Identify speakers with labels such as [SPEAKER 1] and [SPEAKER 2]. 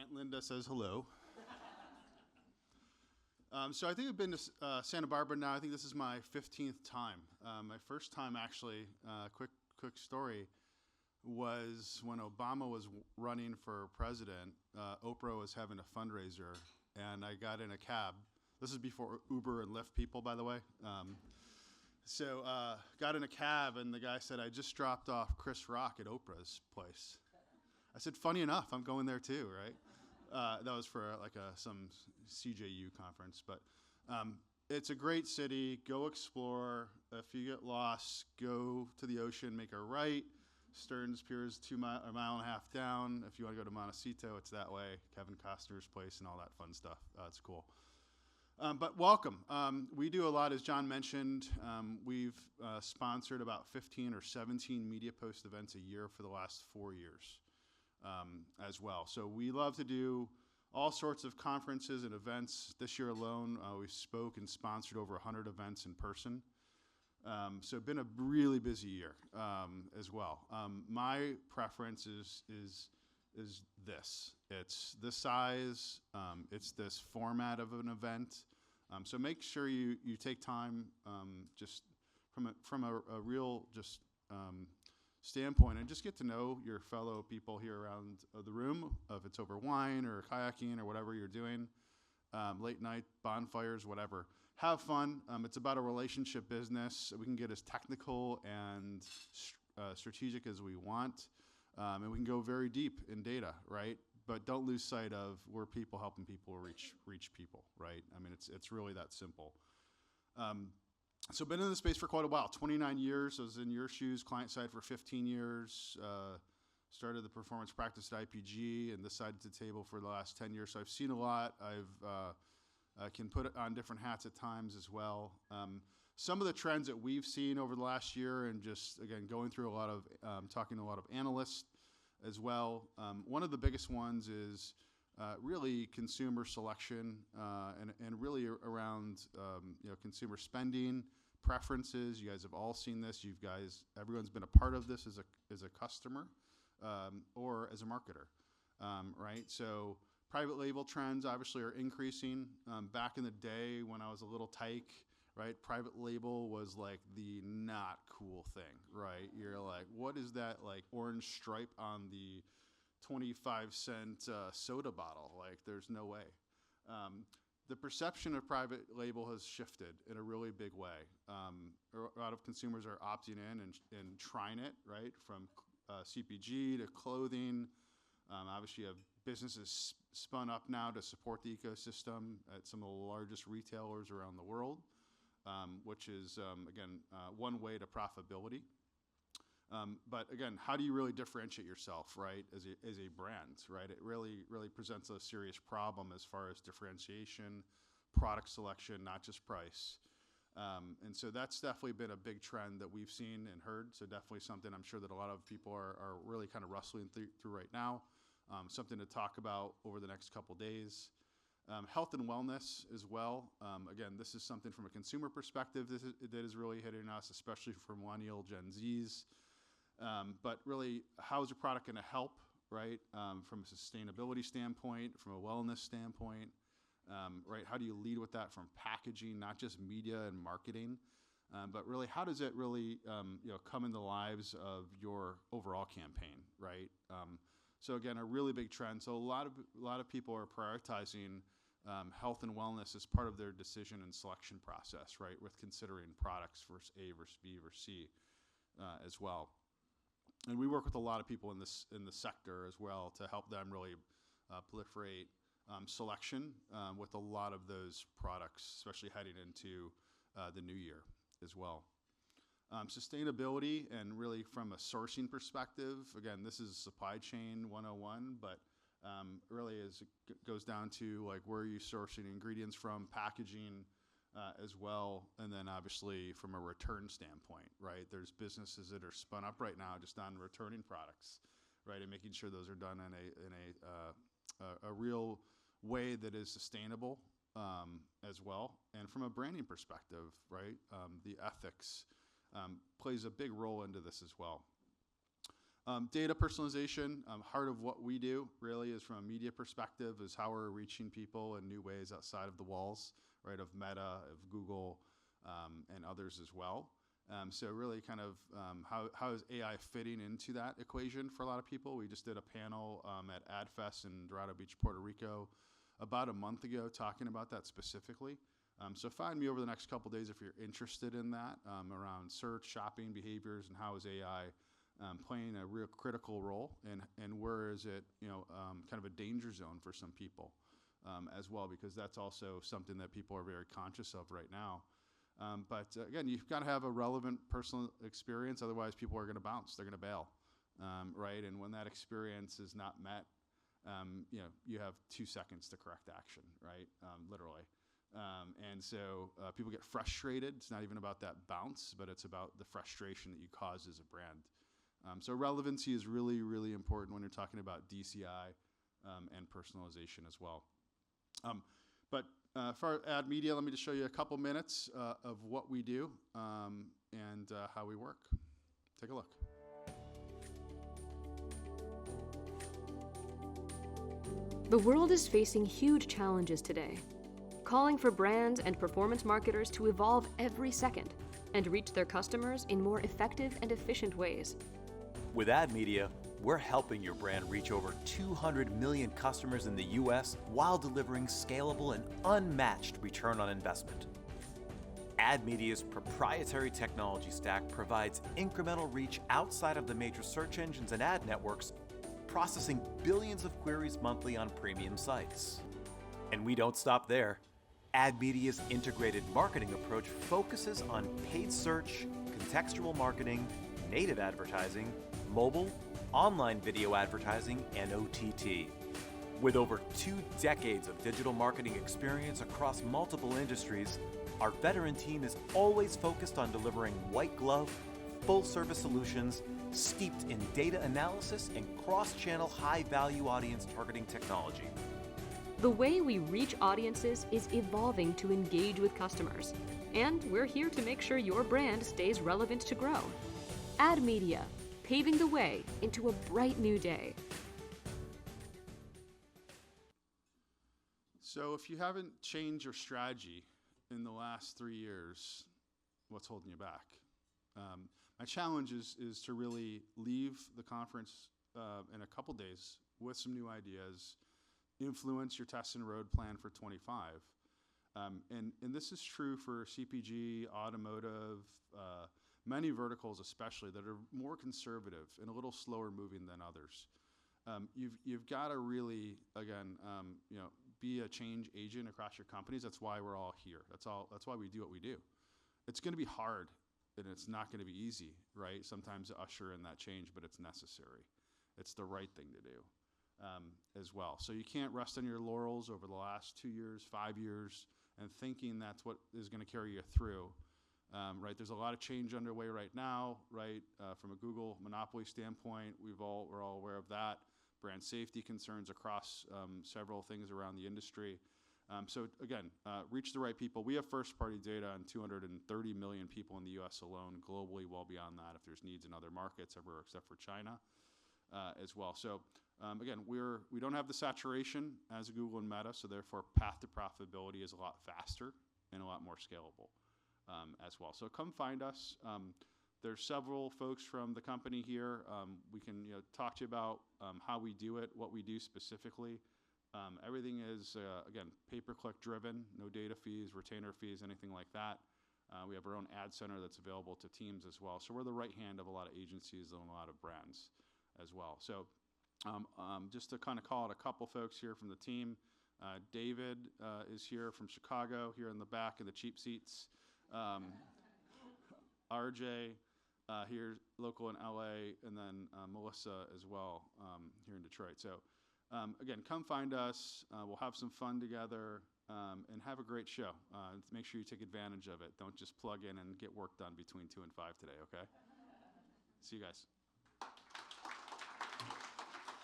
[SPEAKER 1] Aunt Linda says hello. So I think I've been to Santa Barbara now. I think this is my 15th time. My first time, actually, quick story, was when Obama was running for president. Oprah was having a fundraiser, and I got in a cab. This is before Uber and Lyft people, by the way. So got in a cab, and the guy said, I just dropped off Chris Rock at Oprah's place. I said, funny enough, I'm going there too, right? That was for some CJU conference. But it's a great city. Go explore. If you get lost, go to the ocean, make a right. Stearns Pier is a mile and a half down. If you want to go to Montecito, it's that way. Kevin Costner's place and all that fun stuff. It's cool. But welcome. We do a lot, as John mentioned. We've sponsored about 15 or 17 media post events a year for the last 4 years as well. So we love to do all sorts of conferences and events. This year alone, we spoke and sponsored over 100 events in person. So been a really busy year as well. My preference is this. It's this size. It's this format of an event. So make sure you take time just from a real standpoint and just get to know your fellow people here around the room, if it's over wine or kayaking or whatever you're doing, late night bonfires, whatever. Have fun. It's about a relationship business. We can get as technical and strategic as we want, and we can go very deep in data, right? But don't lose sight of we're people helping people reach people, right? I mean, it's really that simple. So been in the space for quite a while, 29 years. I was in your shoes, client side for 15 years. Started the performance practice at IPG and this side of the table for the last 10 years. So I've seen a lot. I can put on different hats at times as well. Some of the trends that we've seen over the last year, and just again going through a lot of talking to a lot of analysts as well. One of the biggest ones is really consumer selection and really around consumer spending preferences. You guys have all seen this. Everyone's been a part of this as a customer or as a marketer, right? So private label trends obviously are increasing. Back in the day when I was a little tyke, right, private label was like the not cool thing, right? You're like, what is that like orange stripe on the 25-cent soda bottle? Like, there's no way. The perception of private label has shifted in a really big way. A lot of consumers are opting in and trying it, right, from CPG to clothing. Obviously, you have businesses spun up now to support the ecosystem at some of the largest retailers around the world, which is, again, one way to profitability. But again, how do you really differentiate yourself, right, as a brand, right? It really presents a serious problem as far as differentiation, product selection, not just price. And so that's definitely been a big trend that we've seen and heard. So definitely something I'm sure that a lot of people are really kind of wrestling through right now. Something to talk about over the next couple days. Health and wellness as well. Again, this is something from a consumer perspective that is really hitting us, especially for millennial Gen Zs. But really, how is your product going to help, right? From a sustainability standpoint, from a wellness standpoint, right? How do you lead with that from packaging, not just media and marketing, but really, how does it really come in the lives of your overall campaign, right? So again, a really big trend. So a lot of people are prioritizing health and wellness as part of their decision and selection process, right? With considering products versus A versus B versus C as well. And we work with a lot of people in the sector as well to help them really proliferate selection with a lot of those products, especially heading into the new year as well. Sustainability and really from a sourcing perspective, again, this is supply chain 101, but really it goes down to like where are you sourcing ingredients from, packaging as well, and then obviously from a return standpoint, right? There's businesses that are spun up right now just on returning products, right, and making sure those are done in a real way that is sustainable as well. And from a branding perspective, right, the ethics plays a big role into this as well. Data personalization, heart of what we do really is from a media perspective is how we're reaching people in new ways outside of the walls, right, of Meta, of Google, and others as well. So really kind of how is AI fitting into that equation for a lot of people? We just did a panel at AdFest in Dorado Beach, Puerto Rico about a month ago talking about that specifically. So find me over the next couple days if you're interested in that around search, shopping behaviors, and how is AI playing a real critical role, and where is it, kind of a danger zone for some people as well, because that's also something that people are very conscious of right now. But again, you've got to have a relevant personal experience, otherwise people are going to bounce, they're going to bail, right? And when that experience is not met, you have 2 seconds to correct action, right? Literally. And so people get frustrated. It's not even about that bounce, but it's about the frustration that you cause as a brand. So relevancy is really, really important when you're talking about DCI and personalization as well. But for AdMedia, let me just show you a couple minutes of what we do and how we work. Take a look.
[SPEAKER 2] The world is facing huge challenges today, calling for brands and performance marketers to evolve every second and reach their customers in more effective and efficient ways.
[SPEAKER 3] With AdMedia, we're helping your brand reach over 200 million customers in the US while delivering scalable and unmatched return on investment. AdMedia's proprietary technology stack provides incremental reach outside of the major search engines and ad networks, processing billions of queries monthly on premium sites. And we don't stop there. AdMedia's integrated marketing approach focuses on paid search, contextual marketing, native advertising, mobile, online video advertising, and OTT. With over 2 decades of digital marketing experience across multiple industries, our veteran team is always focused on delivering white-glove, full-service solutions steeped in data analysis and cross-channel high-value audience targeting technology.
[SPEAKER 2] The way we reach audiences is evolving to engage with customers, and we're here to make sure your brand stays relevant to grow. AdMedia, paving the way into a bright new day.
[SPEAKER 1] So if you haven't changed your strategy in the last 3 years, what's holding you back? My challenge is to really leave the conference in a couple days with some new ideas, influence your test and road plan for 25. And this is true for CPG, automotive, many verticals especially that are more conservative and a little slower moving than others. You've got to really, again, be a change agent across your companies. That's why we're all here. That's why we do what we do. It's going to be hard and it's not going to be easy, right? Sometimes to usher in that change, but it's necessary. It's the right thing to do as well. So you can't rest on your laurels over the last 2 years, 5 years, and thinking that's what is going to carry you through. Right, there's a lot of change underway right now, right? From a Google monopoly standpoint, we're all aware of that. Brand safety concerns across several things around the industry. So again, reach the right people. We have first-party data on 230 million people in the U.S. alone, globally, well beyond that. If there's needs in other markets, everywhere except for China, as well. So again, we don't have the saturation as Google and Meta, so therefore, path to profitability is a lot faster and a lot more scalable. As well. So come find us. There's several folks from the company here. We can talk to you about how we do it, what we do specifically. Everything is, again, pay-per-click driven, no data fees, retainer fees, anything like that. We have our own ad center that's available to teams as well. So we're the right hand of a lot of agencies and a lot of brands as well. So just to kind of call out a couple folks here from the team. David is here from Chicago, here in the back in the cheap seats. RJ here, local in LA, and then Melissa as well here in Detroit. So again, come find us. We'll have some fun together and have a great show. Make sure you take advantage of it. Don't just plug in and get work done between 2 and 5 today, okay? See you guys.